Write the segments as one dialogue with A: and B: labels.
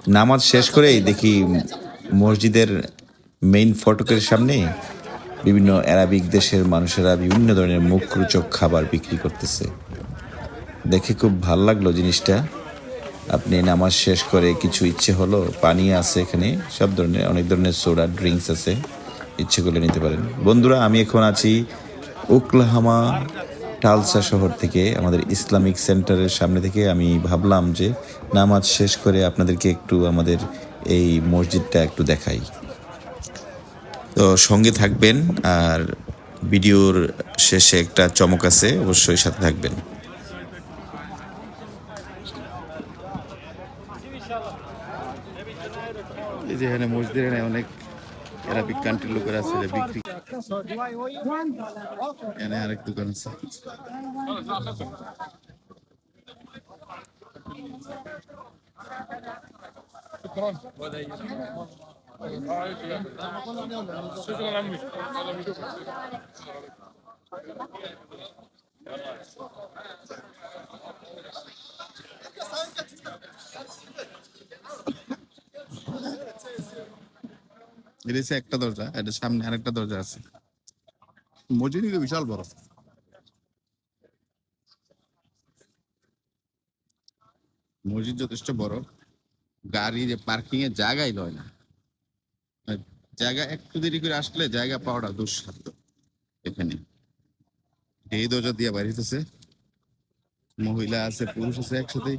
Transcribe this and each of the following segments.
A: নামাজ শেষ করেই দেখি মসজিদের মেইন ফটকের সামনে বিভিন্ন অ্যারাবিক দেশের মানুষেরা বিভিন্ন ধরনের মুখরোচক খাবার বিক্রি করতেছে। দেখে খুব ভাল লাগলো জিনিসটা। আপনি নামাজ শেষ করে কিছু ইচ্ছে হলো, পানি আছে এখানে, সব ধরনের অনেক ধরনের সোডা ড্রিঙ্কস আছে, ইচ্ছে করলে নিতে পারেন। বন্ধুরা, আমি এখন আছি ওকলাহামা টালসা শহর থেকে, আমাদের ইসলামিক সেন্টারের সামনে থেকে। আমি ভাবলাম যে নামাজ শেষ করে আপনাদেরকে একটু আমাদের এই মসজিদটা একটু দেখাই। তো সঙ্গে থাকবেন, আর ভিডিওর শেষে একটা চমক আছে, অবশ্যই সাথে থাকবেন। এই যে এখানে মসজিদের এখানে অনেক অ্যারাবিক কান্ট্রির লোকেরা আছে যে বিক্রি। এখানে আরেক দোকান আছে। এটা হচ্ছে একটা দরজা, এটা সামনে আরেকটা দরজা আছে। মসজিদ কিন্তু বিশাল বড়। মসজিদ যথেষ্ট বড়, গাড়ি যে পার্কিং এর জায়গাই লয় না। জায়গা একটু দেরি করে আসলে জায়গা পাওয়াটা দুঃসাধ্য। এখানে এই দরজা দিয়ে বাইরে হইতেছে, মহিলা আছে পুরুষ আছে একসাথে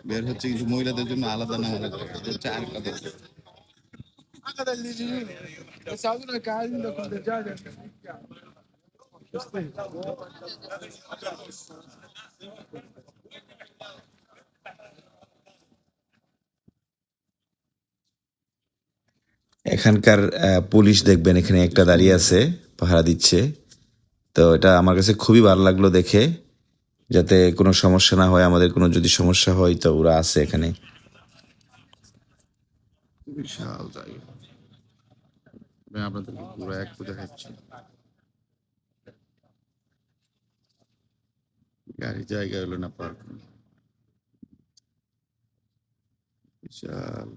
A: বের হচ্ছে, কিন্তু মহিলাদের জন্য আলাদা না হলে হচ্ছে আরেকটা দরজা। এখানকার পুলিশ দেখবেন এখানে একটা দাঁড়িয়ে আছে, পাহারা দিচ্ছে। তো এটা আমার কাছে খুবই ভালো লাগলো দেখে, যাতে কোনো সমস্যা না হয়, আমাদের কোনো যদি সমস্যা হয় তো ওরা আছে এখানে। বিশাল জায়গা, আমি আপনাদেরকে পুরো একটু দেখাচ্ছি। গাড়ি জায়গা হলো না পার্ক, বিশাল।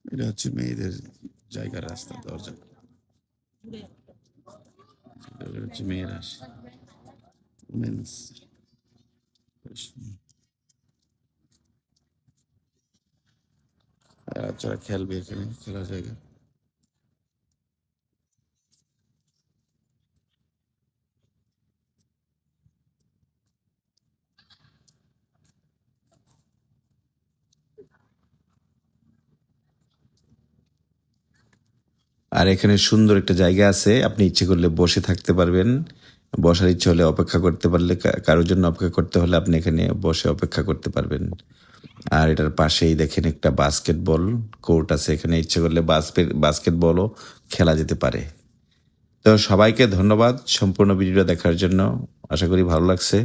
A: এটা হচ্ছে মেয়েদের জায়গা, রাস্তা, দরজা। এটা হচ্ছে মেয়েরা মেন্স। বাচ্চারা খেলবে, এখানে খেলার জায়গা। আর এখানে সুন্দর একটা জায়গা আছে, আপনি ইচ্ছে করলে বসে থাকতে পারবেন। বসার ইচ্ছে হলে, অপেক্ষা করতে পারলে, কারোর জন্য অপেক্ষা করতে হলে আপনি এখানে বসে অপেক্ষা করতে পারবেন। আর এটার পাশেই দেখেন একটা বাস্কেটবল কোর্ট আছে, এখানে ইচ্ছে করলে বাস্কেটবলও খেলা যেতে পারে। তো সবাইকে ধন্যবাদ সম্পূর্ণ ভিডিওটা দেখার জন্য, আশা করি ভালো লাগছে।